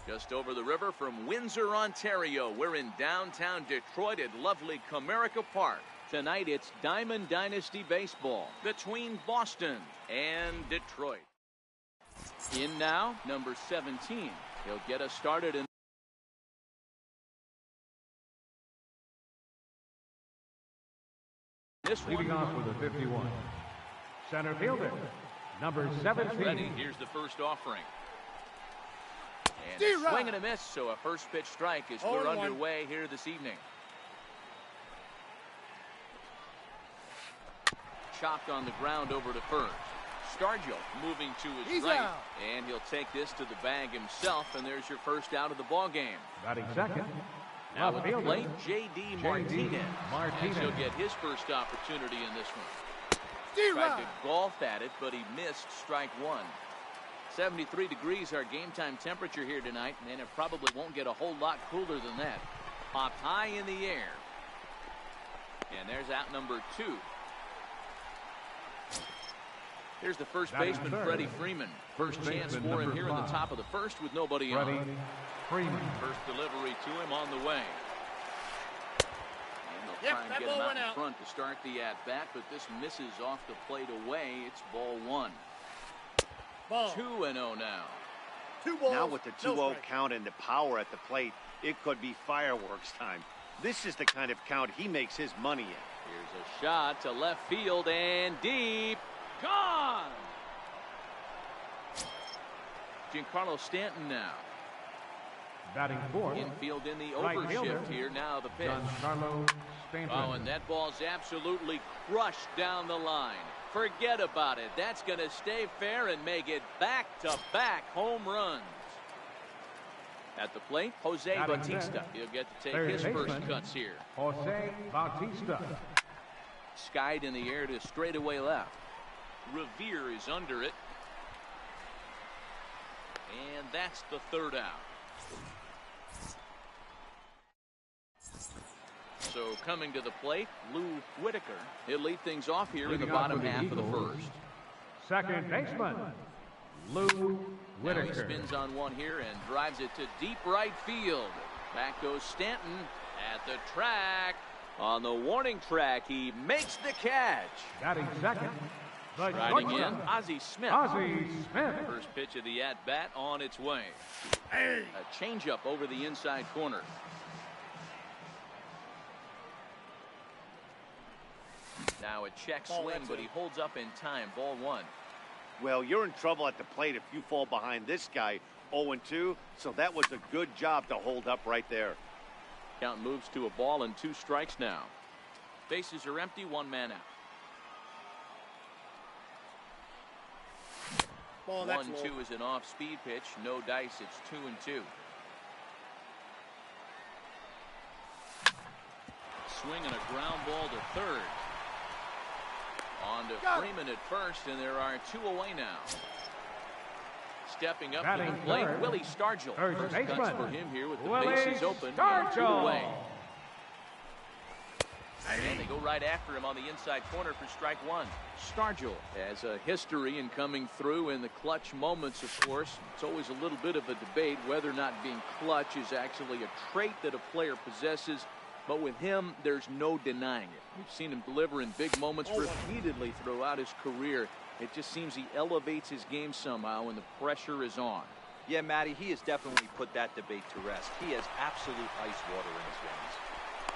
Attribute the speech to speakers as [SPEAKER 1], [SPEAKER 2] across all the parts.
[SPEAKER 1] Just over the river from Windsor, Ontario. We're in downtown Detroit at lovely Comerica Park. Tonight it's Diamond Dynasty Baseball between Boston and Detroit. In now, number 17. He'll get us started in this one.
[SPEAKER 2] Leading off with a 51. Center fielder, number 17.
[SPEAKER 1] Ready, here's the first offering. And a swing and a miss, so a first pitch strike as we're underway here this evening. Chopped on the ground over to first. Stargell moving to his right, and he'll take this to the bag himself, and there's your first out of the ball game.
[SPEAKER 2] Batting second.
[SPEAKER 1] Now at the plate, J.D. Martinez. And he'll get his first opportunity in this one. Tried to golf at it, but he missed strike one. 73 degrees our game time temperature here tonight, and it probably won't get a whole lot cooler than that. Popped high in the air. And there's out number 2. Here's the first baseman, Freddie Freeman. First chance for him here in the top of the first with nobody on.
[SPEAKER 2] Freeman.
[SPEAKER 1] First delivery to him on the way. And they'll try and get him out in front to start the at-bat, but this misses off the plate away. It's ball 1. 2-0 now.
[SPEAKER 3] 2 balls. Now with the 2-0 count and the power at the plate, it could be fireworks time. This is the kind of count he makes his money in.
[SPEAKER 1] Here's a shot to left field and deep. Gone! Giancarlo Stanton now.
[SPEAKER 2] Batting fourth.
[SPEAKER 1] Infield in the overshift here. Now the pitch.
[SPEAKER 2] Giancarlo Stanton.
[SPEAKER 1] Oh, and that ball's absolutely crushed down the line. Forget about it. That's going to stay fair and make it back-to-back home runs. At the plate, Jose Bautista. He'll get to take his first cuts here.
[SPEAKER 2] Jose Bautista.
[SPEAKER 1] Skied in the air to straightaway left. Revere is under it. And that's the third out. So coming to the plate, Lou Whitaker. He'll lead things off here in the bottom half of the first.
[SPEAKER 2] Second baseman, Lou Whitaker.
[SPEAKER 1] Now he spins on one here and drives it to deep right field. Back goes Stanton at the track. On the warning track, he makes the catch.
[SPEAKER 2] Batting second.
[SPEAKER 1] Riding in, Ozzie Smith.
[SPEAKER 2] Ozzie Smith.
[SPEAKER 1] First pitch of the at-bat on its way. A changeup over the inside corner. Now a check swing, but he holds up in time. Ball 1.
[SPEAKER 3] Well, you're in trouble at the plate if you fall behind this guy 0-2, so that was a good job to hold up right there.
[SPEAKER 1] Count moves to a ball and 2 strikes now. Bases are empty, 1 man out. 1-2 is an off-speed pitch. No dice. It's 2-2. Swing and a ground ball to third. On to Freeman at first, and there are 2 away now. Stepping up to the plate, Willie Stargell. First cuts for him here with the bases open. And 2 away. And they go right after him on the inside corner for strike 1. Stargell has a history in coming through in the clutch moments, of course. It's always a little bit of a debate whether or not being clutch is actually a trait that a player possesses. But with him, there's no denying it. We've seen him deliver in big moments repeatedly throughout his career. It just seems he elevates his game somehow when the pressure is on.
[SPEAKER 4] Yeah, Matty, he has definitely put that debate to rest. He has absolute ice water in his veins.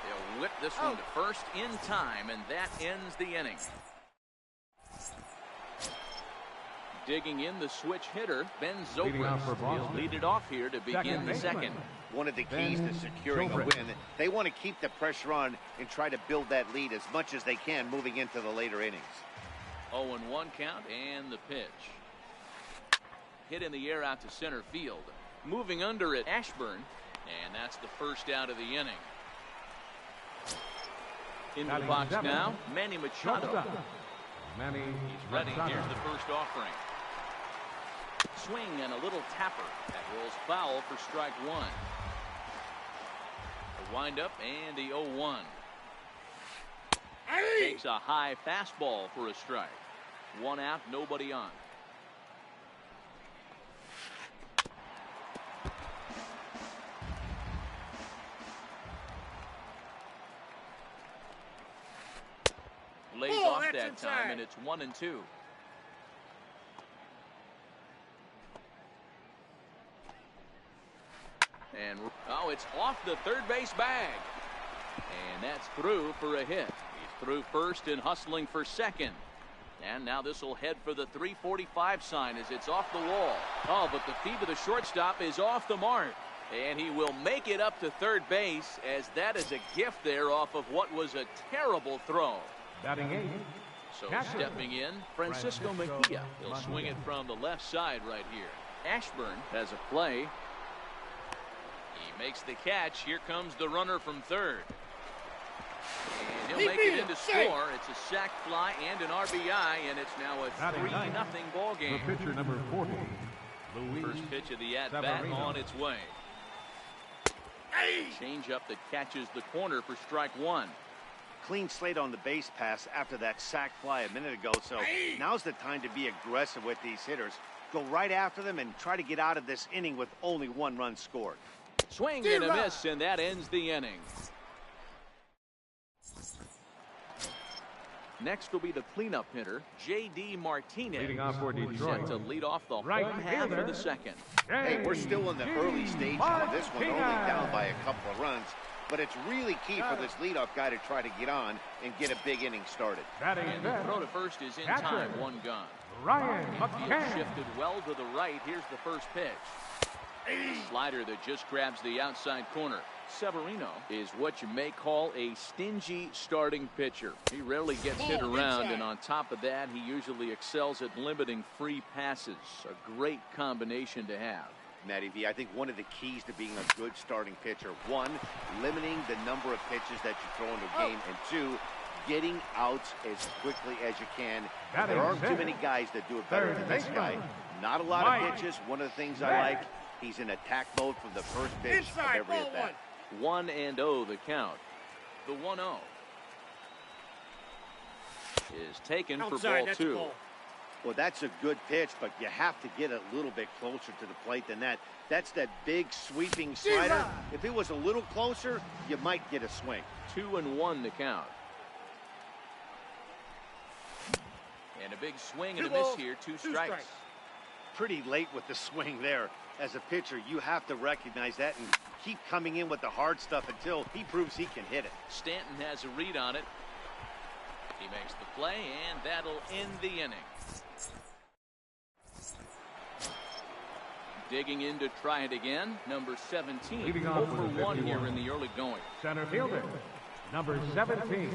[SPEAKER 1] They'll whip this one to first in time, and that ends the inning. Digging in the switch hitter, Ben Zobrist. He'll lead it off here to begin the second.
[SPEAKER 3] One of the keys to securing a win, they want to keep the pressure on and try to build that lead as much as they can moving into the later innings.
[SPEAKER 1] 0-1 count and the pitch. Hit in the air out to center field. Moving under it, Ashburn, and that's the first out of the inning. Into the box now, Manny Machado. He's ready. Here's the first offering. Swing and a little tapper. That rolls foul for strike 1. A windup and the 0-1. Takes a high fastball for a strike. 1 out, nobody on. that time, and it's 1-2. And, oh, it's off the third base bag. And that's through for a hit. He's through first and hustling for second. And now this will head for the 345 sign as it's off the wall. Oh, but the feet of the shortstop is off the mark. And he will make it up to third base as that is a gift there off of what was a terrible throw.
[SPEAKER 2] Batting 8.
[SPEAKER 1] So stepping in, Francisco Mejia. He'll swing it from the left side right here. Ashburn has a play. He makes the catch. Here comes the runner from third. And he'll make it into score. It's a sac fly and an RBI, and it's now a 3-0 ball game.
[SPEAKER 2] The pitcher number 40, Luis
[SPEAKER 1] First pitch of the at-bat on its way. Change up that catches the corner for strike one.
[SPEAKER 3] Clean slate on the base pass after that sac fly a minute ago, so now's the time to be aggressive with these hitters. Go right after them and try to get out of this inning with only 1 run scored.
[SPEAKER 1] Swing and a miss, and that ends the inning. Next will be the cleanup hitter, J.D. Martinez.
[SPEAKER 2] Leading off for Detroit.
[SPEAKER 1] Set to lead off the
[SPEAKER 2] Right
[SPEAKER 1] home half
[SPEAKER 2] fielder.
[SPEAKER 1] of the second.
[SPEAKER 3] Hey, we're still in the early stages of this one, only down by a couple of runs. But it's really key for this leadoff guy to try to get on and get a big inning started.
[SPEAKER 2] Batting
[SPEAKER 1] And the throw to first is in
[SPEAKER 2] Catcher.
[SPEAKER 1] time, 1 gone.
[SPEAKER 2] Ryan
[SPEAKER 1] Field
[SPEAKER 2] McCann.
[SPEAKER 1] shifted well to the right. Here's the first pitch. Slider that just grabs the outside corner. Severino is what you may call a stingy starting pitcher. He rarely gets hit around, and on top of that, he usually excels at limiting free passes. A great combination to have.
[SPEAKER 3] Matty V, I think one of the keys to being a good starting pitcher, 1, limiting the number of pitches that you throw into a game, and 2, getting outs as quickly as you can. There aren't too many guys that do it better than this guy. Not a lot of pitches. One of the things I like, he's in attack mode from the first pitch of every at bat.
[SPEAKER 1] 1-0 the count. The 1-0 is taken for ball 2.
[SPEAKER 3] Well, that's a good pitch, but you have to get a little bit closer to the plate than that. That's that big sweeping slider. If it was a little closer, you might get a swing.
[SPEAKER 1] 2-1 the count. And a big swing and a miss here. 2 strikes.
[SPEAKER 3] Pretty late with the swing there. As a pitcher, you have to recognize that and keep coming in with the hard stuff until he proves he can hit it.
[SPEAKER 1] Stanton has a read on it. He makes the play, and that'll end the inning. Digging in to try it again, number 17.
[SPEAKER 2] Leading off
[SPEAKER 1] 0
[SPEAKER 2] with
[SPEAKER 1] for 1 here
[SPEAKER 2] 51.
[SPEAKER 1] in the early going.
[SPEAKER 2] Center fielder, number 17.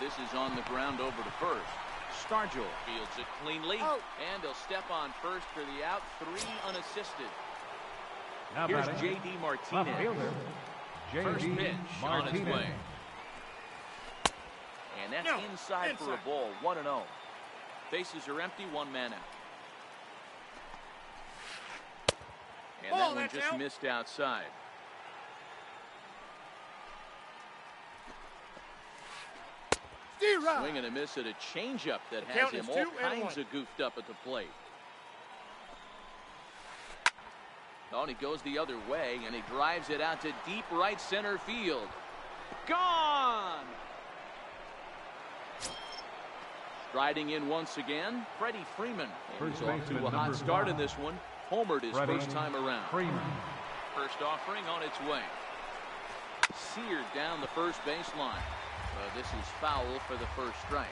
[SPEAKER 1] This is on the ground over to first. Stargell fields it cleanly, and he'll step on first for the out. 3 unassisted.
[SPEAKER 2] Now
[SPEAKER 1] Here's
[SPEAKER 2] batting,
[SPEAKER 1] J.D.
[SPEAKER 2] left
[SPEAKER 1] Martinez.
[SPEAKER 2] fielder,
[SPEAKER 1] First
[SPEAKER 2] J.D.
[SPEAKER 1] pitch on its
[SPEAKER 2] Martinez.
[SPEAKER 1] way. And that's inside for a ball. 1-0. Bases are empty. 1 man out. And that one just missed outside. Swing and a miss at a changeup that has him all kinds of goofed up at the plate. Oh, and he goes the other way, and he drives it out to deep right center field. Gone! Striding in once again, Freddie Freeman. And he's off to a hot start in this one. Homered his first time around.
[SPEAKER 2] Freeman.
[SPEAKER 1] First offering on its way. Seared down the first baseline. This is foul for the first strike.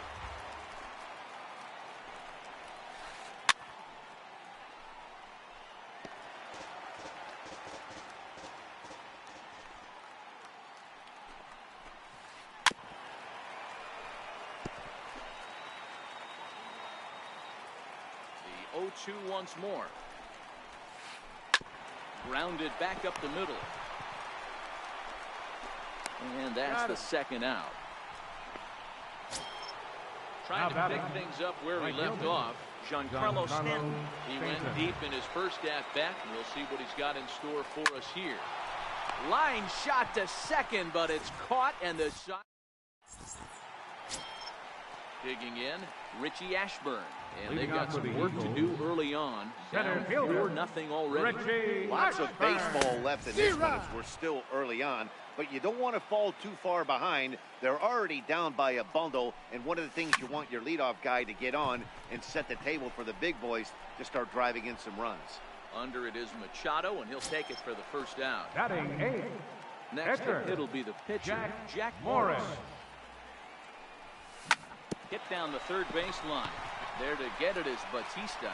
[SPEAKER 1] The 0-2 once more. Grounded back up the middle. And that's the second out. Trying to pick things up where he left off. Giancarlo Stanton. He went deep in his first at-bat. We'll see what he's got in store for us here. Line shot to second, but it's caught, and the shot. Digging in, Richie Ashburn. And they've
[SPEAKER 2] Leading
[SPEAKER 1] got
[SPEAKER 2] off for
[SPEAKER 1] some
[SPEAKER 2] the
[SPEAKER 1] work to
[SPEAKER 2] Eagles,
[SPEAKER 1] do early on.
[SPEAKER 2] center
[SPEAKER 1] Down
[SPEAKER 2] fielder,
[SPEAKER 1] 4-0 already.
[SPEAKER 2] Richie
[SPEAKER 3] Lots of
[SPEAKER 2] Ashburn.
[SPEAKER 3] baseball left in this one as we're still early on, but you don't want to fall too far behind. They're already down by a bundle, and one of the things you want your leadoff guy to get on and set the table for the big boys to start driving in some runs.
[SPEAKER 1] Under it is Machado, and he'll take it for the first down.
[SPEAKER 2] Batting 8th,
[SPEAKER 1] Next
[SPEAKER 2] Catcher,
[SPEAKER 1] up, it'll be the pitcher, Jack
[SPEAKER 2] Morris.
[SPEAKER 1] Hit down the third base line. There to get it is Batista.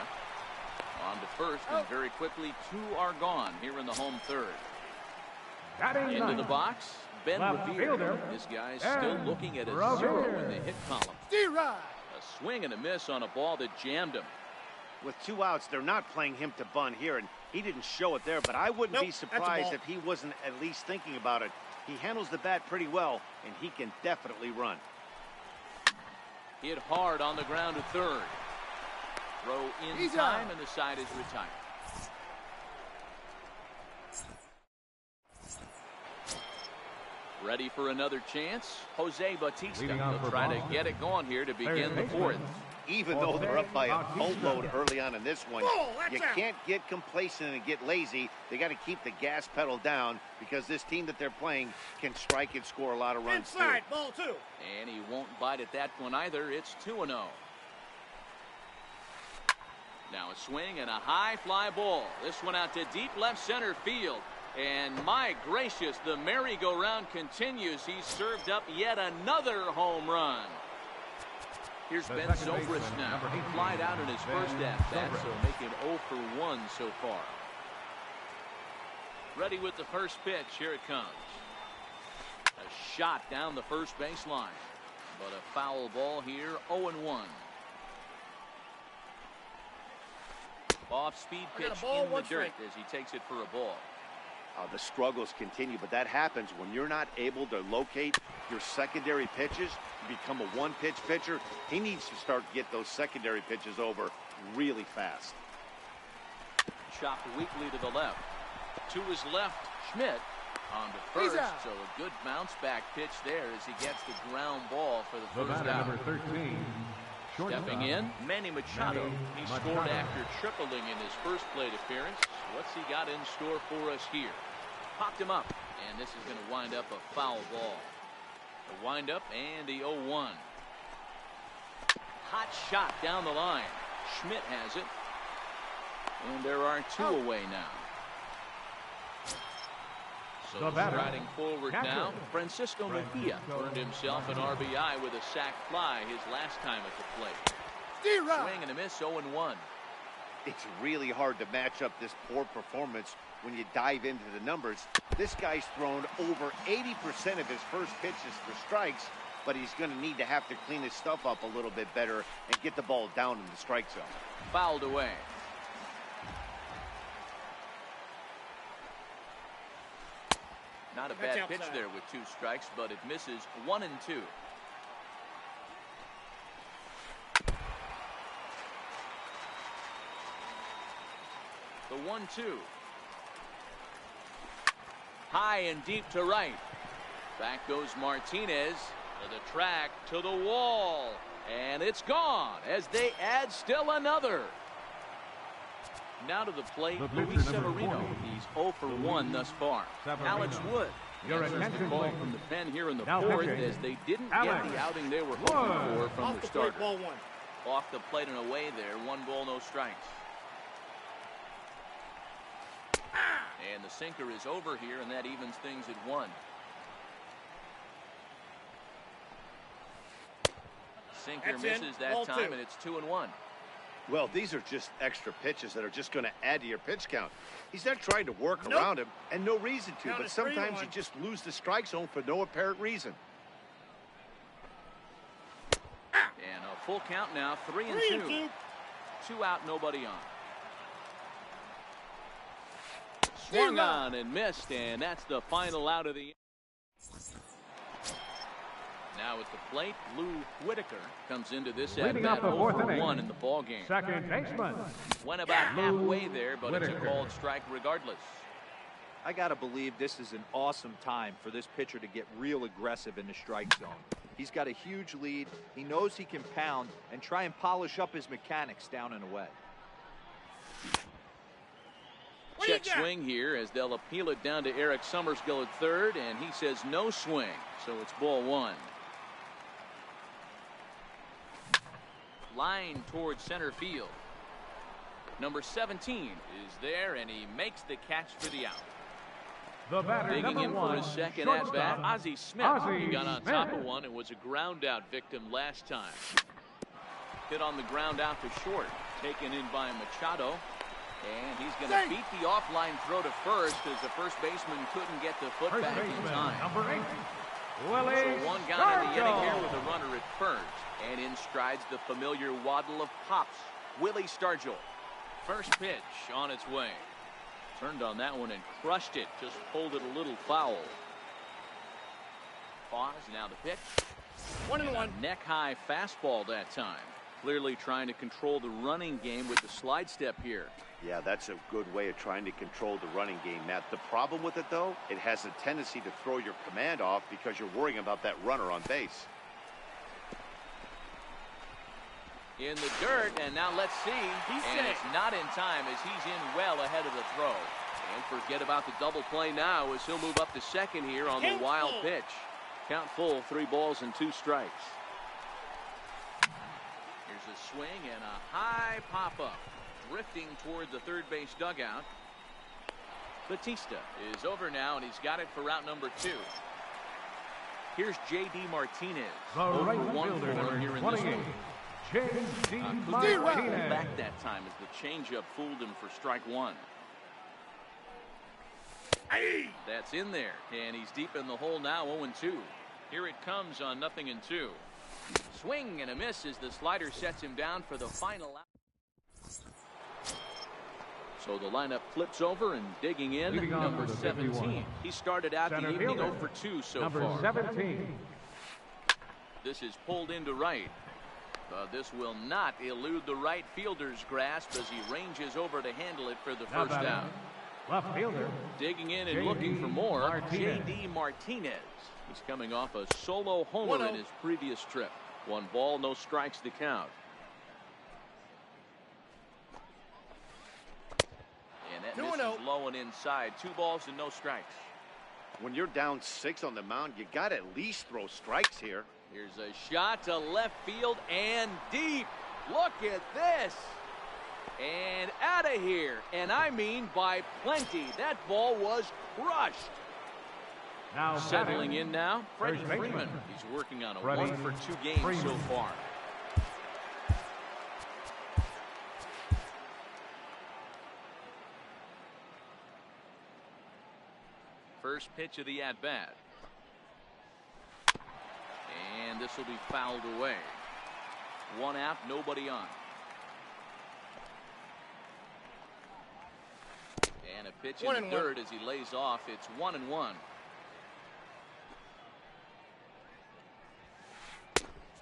[SPEAKER 1] On to first, and very quickly, 2 are gone here in the home third.
[SPEAKER 2] Batting
[SPEAKER 1] Into the
[SPEAKER 2] 9th,
[SPEAKER 1] box, Ben
[SPEAKER 2] left
[SPEAKER 1] Revere.
[SPEAKER 2] fielder,
[SPEAKER 1] This guy's
[SPEAKER 2] Ben
[SPEAKER 1] still looking at a
[SPEAKER 2] Revere.
[SPEAKER 1] 0 in the hit column. A swing and a miss on a ball that jammed him.
[SPEAKER 3] With 2 outs, they're not playing him to bunt here, and he didn't show it there, but I wouldn't be surprised if he wasn't at least thinking about it. He handles the bat pretty well, and he can definitely run.
[SPEAKER 1] Hit hard on the ground to third. Throw in time, and the side is retired. Ready for another chance? Jose Batista.
[SPEAKER 2] Leading off
[SPEAKER 1] He'll
[SPEAKER 2] for
[SPEAKER 1] try to
[SPEAKER 2] Boston,
[SPEAKER 1] get it going here to begin
[SPEAKER 2] third
[SPEAKER 1] the
[SPEAKER 2] baseman,
[SPEAKER 1] fourth.
[SPEAKER 3] Even though they're up by a boatload early on in this one, you can't get complacent and get lazy. They got to keep the gas pedal down because this team that they're playing can strike and score a lot of runs too.
[SPEAKER 5] Ball 2.
[SPEAKER 1] And he won't bite at that one either. It's 2-0. Now a swing and a high fly ball. This one out to deep left center field. And my gracious, the merry-go-round continues. He's served up yet another home run. Here's
[SPEAKER 2] The
[SPEAKER 1] Ben
[SPEAKER 2] second
[SPEAKER 1] Zobrist
[SPEAKER 2] baseman,
[SPEAKER 1] now.
[SPEAKER 2] number 18,
[SPEAKER 1] He flied out in his
[SPEAKER 2] Ben
[SPEAKER 1] first at-bat,
[SPEAKER 2] Zobrist.
[SPEAKER 1] so making 0 for 1 so far. Ready with the first pitch. Here it comes. A shot down the first baseline. But a foul ball here, 0-1. Off-speed
[SPEAKER 5] I got a
[SPEAKER 1] pitch
[SPEAKER 5] ball,
[SPEAKER 1] in the
[SPEAKER 5] one
[SPEAKER 1] dirt
[SPEAKER 5] strike.
[SPEAKER 1] as he takes it for a ball.
[SPEAKER 3] The struggles continue, but that happens when you're not able to locate your secondary pitches. You become a one-pitch pitcher. He needs to start to get those secondary pitches over really fast.
[SPEAKER 1] Chopped weakly to the left. To his left, Schmidt on to first. So a good bounce back pitch there as he gets the ground ball for
[SPEAKER 2] The
[SPEAKER 1] the first
[SPEAKER 2] batter,
[SPEAKER 1] out.
[SPEAKER 2] number 13, shortstop,
[SPEAKER 1] Stepping in, Manny Machado.
[SPEAKER 2] Manny
[SPEAKER 1] He
[SPEAKER 2] Machado.
[SPEAKER 1] scored after tripling in his first plate appearance. What's he got in store for us here? Popped him up, and this is going to wind up a foul ball. The wind up and the 0-1. Hot shot down the line. Schmidt has it. And there are 2 away now. So
[SPEAKER 2] The batter,
[SPEAKER 1] striding forward
[SPEAKER 2] catcher,
[SPEAKER 1] now, Francisco Mejia earned himself an RBI with a sac fly his last time at the plate. Swing and a miss, 0-1.
[SPEAKER 3] It's really hard to match up this poor performance when you dive into the numbers. This guy's thrown over 80% of his first pitches for strikes, but he's going to need to have to clean his stuff up a little bit better and get the ball down in the strike zone.
[SPEAKER 1] Fouled away. Not a bad pitch there with 2 strikes, but it misses 1 and 2. The 1-2. High and deep to right. Back goes Martinez to the track, to the wall. And it's gone as they add still another. Now to the plate,
[SPEAKER 2] The pitcher,
[SPEAKER 1] Luis
[SPEAKER 2] number
[SPEAKER 1] Severino.
[SPEAKER 2] 40,
[SPEAKER 1] He's 0 for 1 thus far.
[SPEAKER 2] Severino.
[SPEAKER 1] Alex Wood.
[SPEAKER 2] Your
[SPEAKER 1] answers the
[SPEAKER 2] attention,
[SPEAKER 1] call
[SPEAKER 2] please.
[SPEAKER 1] from the pen here in the
[SPEAKER 2] Now
[SPEAKER 1] fourth
[SPEAKER 2] pitching,
[SPEAKER 1] as they didn't
[SPEAKER 2] Alex
[SPEAKER 1] get the outing they were hoping
[SPEAKER 2] Wood.
[SPEAKER 1] for from
[SPEAKER 5] Off
[SPEAKER 1] their
[SPEAKER 5] the
[SPEAKER 1] starter.
[SPEAKER 5] plate, ball 1.
[SPEAKER 1] Off the plate and away there. 1 ball, no strikes. And the sinker is over here, and that evens things at 1. Sinker
[SPEAKER 5] That's in.
[SPEAKER 1] misses that
[SPEAKER 5] Ball
[SPEAKER 1] time,
[SPEAKER 5] 2.
[SPEAKER 1] and it's 2-1.
[SPEAKER 3] Well, these are just extra pitches that are just going to add to your pitch count. He's not trying to work around him, and no reason to,
[SPEAKER 5] Count
[SPEAKER 3] but
[SPEAKER 5] is
[SPEAKER 3] sometimes
[SPEAKER 5] 3-1.
[SPEAKER 3] you just lose the strike zone for no apparent reason.
[SPEAKER 1] And a full count now, 3 and 2. 2 out, nobody on. Swung on and missed, and that's the final out of the. Now at the plate, Lou Whitaker comes into this at
[SPEAKER 2] Leading
[SPEAKER 1] bat
[SPEAKER 2] off the fourth
[SPEAKER 1] 0 for
[SPEAKER 2] inning,
[SPEAKER 1] 1 in the ball game.
[SPEAKER 2] second baseman,
[SPEAKER 1] Went about
[SPEAKER 2] Lou
[SPEAKER 1] halfway there, but it's a
[SPEAKER 2] Whitaker.
[SPEAKER 1] called strike regardless.
[SPEAKER 4] I got to believe this is an awesome time for this pitcher to get real aggressive in the strike zone. He's got a huge lead. He knows he can pound and try and polish up his mechanics down and away.
[SPEAKER 1] Check swing here as they'll appeal it down to Eric Summersgill at third, and he says no swing, so it's ball one. Line towards center field. Number 17 is there, and he makes the catch for the out.
[SPEAKER 2] The batter,
[SPEAKER 1] digging in for his second at bat, Ozzie Smith. He got on top of one and was a ground out victim last time. Hit on the ground out to short, taken in by Machado, and he's going to beat the offline throw to first as the first baseman couldn't get the foot back in time.
[SPEAKER 2] Number 8,
[SPEAKER 1] Willie So one guy in the inning here with a runner at first, and in strides the familiar waddle of pops, Willie Stargell. First pitch on its way. Turned on that one and crushed it. Just pulled it a little foul. Pause. Now the pitch. 1-1. Neck high fastball that time. Clearly trying to control the running game with the slide step here.
[SPEAKER 3] Yeah, that's a good way of trying to control the running game, Matt. The problem with it, though, it has a tendency to throw your command off because you're worrying about that runner on base.
[SPEAKER 1] In the dirt, and now let's see. And it's not in time as he's in well ahead of the throw. And forget about the double play now as he'll move up to second here on the wild pitch. Count full, 3 balls and 2 strikes. Here's a swing and a high pop-up. Drifting toward the third base dugout. Batista is over now, and he's got it for route number 2. Here's J.D. Martinez.
[SPEAKER 2] Over
[SPEAKER 1] 1 for him here in this one.
[SPEAKER 2] J.D.
[SPEAKER 1] Martinez. Back that time as the changeup fooled him for strike 1. That's in there, and he's deep in the hole now, 0-2. Here it comes on 0-2. Swing and a miss as the slider sets him down for the final out. So the lineup flips over and digging in, number 17. He started out the evening 0 for 2 so far.
[SPEAKER 2] Number 17.
[SPEAKER 1] This is pulled into right. This will not elude the right fielder's grasp as he ranges over to handle it for the first down.
[SPEAKER 2] Left fielder.
[SPEAKER 1] Digging in and looking for more, J.D. Martinez. He's coming off a solo homer in his previous trip. 1 ball, no strikes to count. And that misses low and inside. 2 balls and no strikes.
[SPEAKER 3] When you're down 6 on the mound, you got to at least throw strikes here.
[SPEAKER 1] Here's a shot to left field and deep. Look at this. And out of here. And I mean by plenty. That ball was crushed.
[SPEAKER 2] Now
[SPEAKER 1] settling in now, Freddie Freeman. He's working on a 1 for 2 game so far. First pitch of the at-bat. And this will be fouled away. 1 out, nobody on. And a pitch in the third as he lays off. It's 1-1.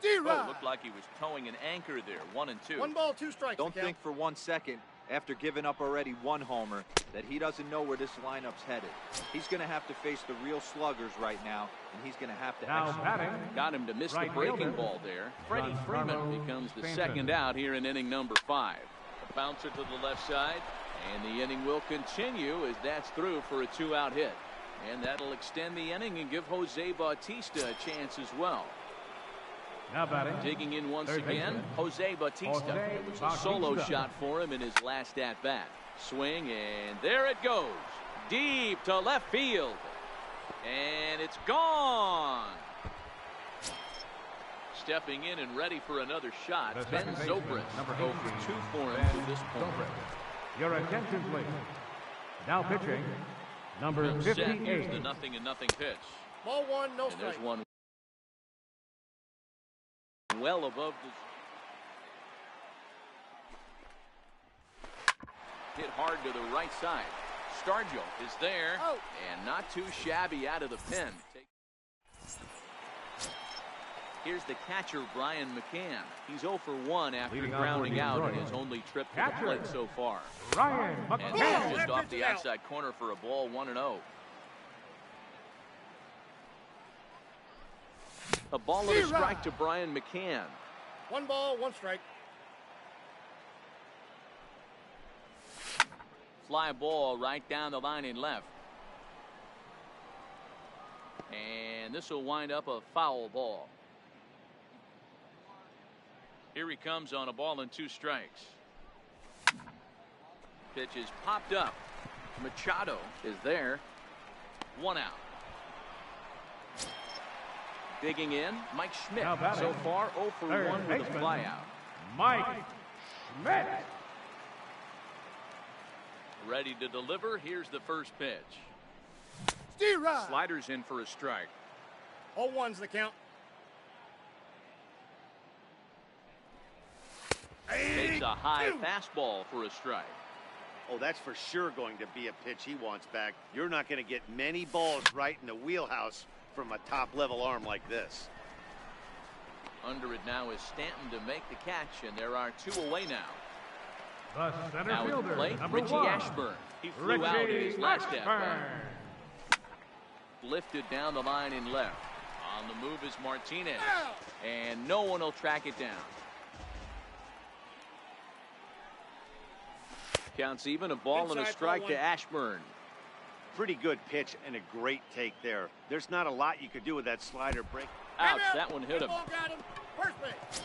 [SPEAKER 1] Oh, looked like he was towing an anchor there. 1-2.
[SPEAKER 5] 1 ball, 2 strikes.
[SPEAKER 4] Don't think for 1 second, after giving up already 1 homer, that he doesn't know where this lineup's headed. He's going to have to face the real sluggers right now, and he's going to have to execute.
[SPEAKER 1] Got him to miss the breaking ball there. Freddie Freeman becomes the second out here in inning number 5. A bouncer to the left side, and the inning will continue as that's through for a 2-out hit. And that'll extend the inning and give Jose Bautista a chance as well.
[SPEAKER 2] Now batting.
[SPEAKER 1] Digging in once again, Jose Bautista. It was a solo shot for him in his last at-bat. Swing, and there it goes. Deep to left field. And it's gone. Stepping in and ready for another shot, Ben Zobrist. Number 0 for 2 for him to this point.
[SPEAKER 2] Your attention, please. Now pitching, number 58.
[SPEAKER 1] Here's the 0-0 pitch.
[SPEAKER 5] Ball 1, no strike.
[SPEAKER 1] There's one well above the hit hard to the right side. Stargell is there and not too shabby out of the pen. Here's the catcher, Brian McCann. He's 0 for 1 after
[SPEAKER 2] Leading
[SPEAKER 1] grounding
[SPEAKER 2] off
[SPEAKER 1] out
[SPEAKER 2] for
[SPEAKER 1] in his
[SPEAKER 2] Detroit.
[SPEAKER 1] only trip to the
[SPEAKER 2] Catcher,
[SPEAKER 1] plate so far.
[SPEAKER 2] Brian
[SPEAKER 1] And he's
[SPEAKER 2] McCann.
[SPEAKER 1] just
[SPEAKER 5] That
[SPEAKER 1] off
[SPEAKER 5] pitch
[SPEAKER 1] the
[SPEAKER 5] is out.
[SPEAKER 1] outside corner for a ball, 1-0. A ball and a strike to Brian McCann.
[SPEAKER 5] 1 ball, 1 strike.
[SPEAKER 1] Fly ball right down the line in left. And this will wind up a foul ball. Here he comes on a ball and 2 strikes. Pitch is popped up. Machado is there. 1 out. Digging in, Mike Schmidt.
[SPEAKER 2] Now batting.
[SPEAKER 1] So far 0 for
[SPEAKER 2] Third
[SPEAKER 1] 1 with a
[SPEAKER 2] baseman,
[SPEAKER 1] flyout.
[SPEAKER 2] Mike Schmidt.
[SPEAKER 1] Ready to deliver. Here's the first pitch.
[SPEAKER 5] Steer
[SPEAKER 1] Sliders in for a strike.
[SPEAKER 5] 0-1's the count.
[SPEAKER 1] Takes a high fastball for a strike.
[SPEAKER 3] Oh, that's for sure going to be a pitch he wants back. You're not going to get many balls right in the wheelhouse from a top-level arm like this.
[SPEAKER 1] Under it now is Stanton to make the catch, and there are 2 away now.
[SPEAKER 2] The center
[SPEAKER 1] Now at the
[SPEAKER 2] fielder,
[SPEAKER 1] plate,
[SPEAKER 2] number
[SPEAKER 1] Richie
[SPEAKER 2] 1.
[SPEAKER 1] Ashburn. He flew out in his
[SPEAKER 2] Richie
[SPEAKER 1] last at bat.
[SPEAKER 2] Ashburn.
[SPEAKER 1] Lifted down the line in left. On the move is Martinez. And no one will track it down. Counts even, a ball and a
[SPEAKER 5] Inside,
[SPEAKER 1] strike
[SPEAKER 5] ball
[SPEAKER 1] to
[SPEAKER 5] 1.
[SPEAKER 1] Ashburn.
[SPEAKER 3] Pretty good pitch and a great take there. There's not a lot you could do with that slider break.
[SPEAKER 1] Ouch, that one hit him.
[SPEAKER 5] Ball got him. First base.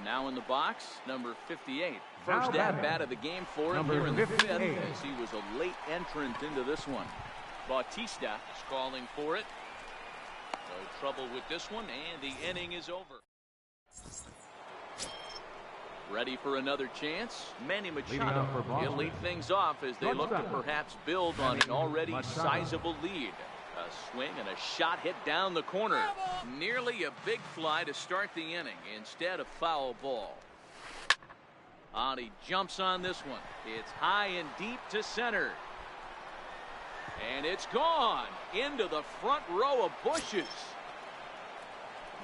[SPEAKER 1] Now in the box, number 58.
[SPEAKER 2] Now
[SPEAKER 1] First
[SPEAKER 2] batting.
[SPEAKER 1] at bat of the game for him
[SPEAKER 2] Number
[SPEAKER 1] here in the 5th
[SPEAKER 2] 58.
[SPEAKER 1] as he was a late entrant into this one. Bautista is calling for it. No trouble with this one, and the inning is over. Ready for another chance? Manny
[SPEAKER 2] Leading off for
[SPEAKER 1] Machado.
[SPEAKER 2] Boston.
[SPEAKER 1] He'll lead things off as they look to
[SPEAKER 2] Shortstop.
[SPEAKER 1] perhaps build on an
[SPEAKER 2] Manny
[SPEAKER 1] already
[SPEAKER 2] Machado.
[SPEAKER 1] sizable lead. A swing and a shot hit down the corner. Nearly a big fly to start the inning. Instead, a foul ball. He jumps on this one. It's high and deep to center. And it's gone into the front row of bushes.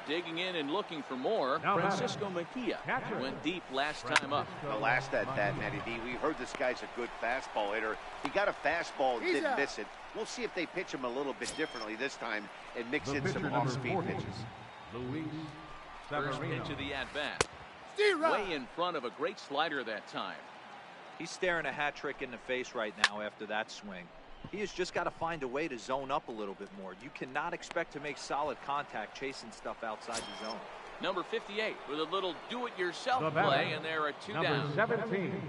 [SPEAKER 1] Digging in and looking for more.
[SPEAKER 2] Now
[SPEAKER 1] Francisco Mejia
[SPEAKER 2] Catcher.
[SPEAKER 1] went deep last time up.
[SPEAKER 3] The last at bat, Matty D, we heard this guy's a good fastball hitter. He got a fastball and
[SPEAKER 5] He's
[SPEAKER 3] didn't
[SPEAKER 5] out.
[SPEAKER 3] miss it. We'll see if they pitch him a little bit differently this time and mix
[SPEAKER 2] The
[SPEAKER 3] in
[SPEAKER 2] pitcher,
[SPEAKER 3] some
[SPEAKER 2] number
[SPEAKER 3] off-speed
[SPEAKER 2] 40,
[SPEAKER 3] pitches.
[SPEAKER 2] Luis
[SPEAKER 1] First
[SPEAKER 2] Severino.
[SPEAKER 1] pitch of the at-bat.
[SPEAKER 5] Steer
[SPEAKER 1] Way in front of a great slider that time.
[SPEAKER 4] He's staring a hat trick in the face right now after that swing. He has just got to find a way to zone up a little bit more. You cannot expect to make solid contact chasing stuff outside the zone.
[SPEAKER 1] Number 58 with a little
[SPEAKER 2] The
[SPEAKER 1] do-it-yourself
[SPEAKER 2] batter,
[SPEAKER 1] play, and there are 2
[SPEAKER 2] Number
[SPEAKER 1] down
[SPEAKER 2] 17.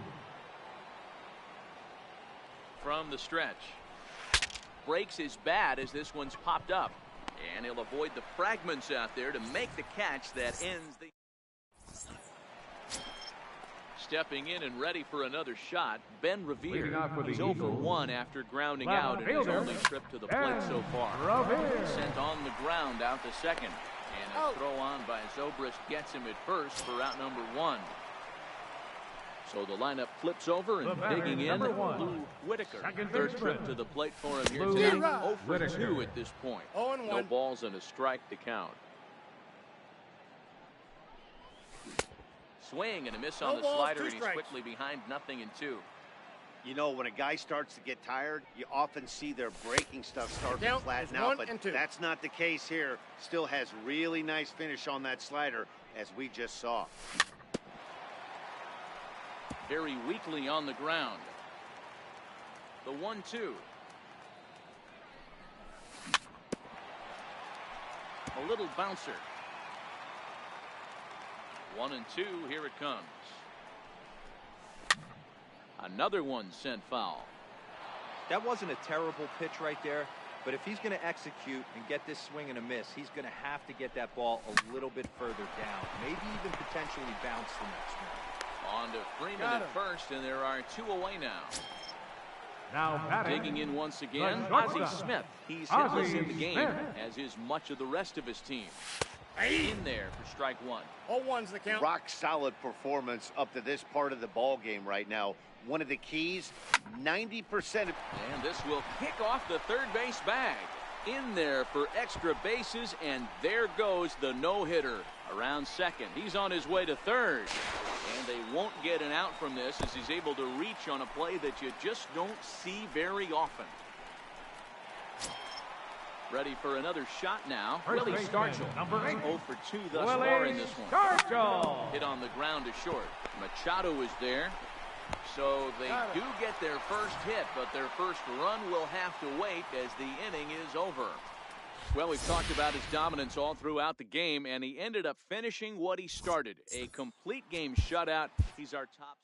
[SPEAKER 1] from the stretch. Breaks his bat as this one's popped up, and he'll avoid the fragments out there to make the catch that ends the. Stepping in and ready for another shot, Ben Revere.
[SPEAKER 2] Leading off for the
[SPEAKER 1] He's 0 for
[SPEAKER 2] Eagles.
[SPEAKER 1] 1 after grounding
[SPEAKER 2] Left
[SPEAKER 1] out in his
[SPEAKER 2] fielder,
[SPEAKER 1] only trip to the plate
[SPEAKER 2] Ben
[SPEAKER 1] so far.
[SPEAKER 2] Revere.
[SPEAKER 1] Sent on the ground out to second. And a
[SPEAKER 5] Out.
[SPEAKER 1] throw on by Zobrist gets him at first for out number 1. So the lineup flips over and
[SPEAKER 2] The batter,
[SPEAKER 1] digging in,
[SPEAKER 2] number 1.
[SPEAKER 1] Lou Whitaker.
[SPEAKER 2] Second
[SPEAKER 1] Third
[SPEAKER 2] baseman,
[SPEAKER 1] trip to the plate for him here
[SPEAKER 2] Lou
[SPEAKER 1] tonight.
[SPEAKER 5] Whitaker.
[SPEAKER 1] 0 for 2
[SPEAKER 2] Whitaker.
[SPEAKER 1] at this point.
[SPEAKER 5] 0-1.
[SPEAKER 1] No balls and a strike to count. Swing and a miss on
[SPEAKER 5] No
[SPEAKER 1] the
[SPEAKER 5] balls,
[SPEAKER 1] slider,
[SPEAKER 5] 2
[SPEAKER 1] and he's
[SPEAKER 5] strikes.
[SPEAKER 1] quickly behind 0-2.
[SPEAKER 3] You know, when a guy starts to get tired, you often see their breaking stuff start to
[SPEAKER 5] Count
[SPEAKER 3] flatten
[SPEAKER 5] is
[SPEAKER 3] out,
[SPEAKER 5] 1
[SPEAKER 3] but
[SPEAKER 5] and 2.
[SPEAKER 3] that's not the case here. Still has really nice finish on that slider, as we just saw.
[SPEAKER 1] Very weakly on the ground. The 1-2. A little bouncer. 1-2. Here it comes. Another one sent foul.
[SPEAKER 4] That wasn't a terrible pitch right there, but if he's going to execute and get this swing and a miss, he's going to have to get that ball a little bit further down, maybe even potentially bounce the next one.
[SPEAKER 1] On to Freeman
[SPEAKER 5] Got
[SPEAKER 1] at
[SPEAKER 5] him.
[SPEAKER 1] first, and there are 2 away now.
[SPEAKER 2] Now batting.
[SPEAKER 1] Digging in once again,
[SPEAKER 2] The
[SPEAKER 1] Ozzie
[SPEAKER 2] shortstop.
[SPEAKER 1] Smith. He's
[SPEAKER 2] Ozzie
[SPEAKER 1] hitless in the game,
[SPEAKER 2] Smith.
[SPEAKER 1] as is much of the rest of his team. In there for strike 1.
[SPEAKER 5] 0-1's the count.
[SPEAKER 3] Rock solid performance up to this part of the ball game right now. One of the keys, 90% of
[SPEAKER 1] And this will kick off the third base bag. in there for extra bases, and there goes the no-hitter. Around second, he's on his way to third. And they won't get an out from this as he's able to reach on a play that you just don't see very often. Ready for another shot now. Willie Stargell.
[SPEAKER 2] Number 8.
[SPEAKER 1] 0 for 2 thus
[SPEAKER 2] Willie
[SPEAKER 1] far in this one.
[SPEAKER 2] Stargell.
[SPEAKER 1] Hit on the ground to short. Machado is there. So they do get their first hit, but their first run will have to wait as the inning is over. Well, we've talked about his dominance all throughout the game, and he ended up finishing what he started. A complete game shutout. He's our top.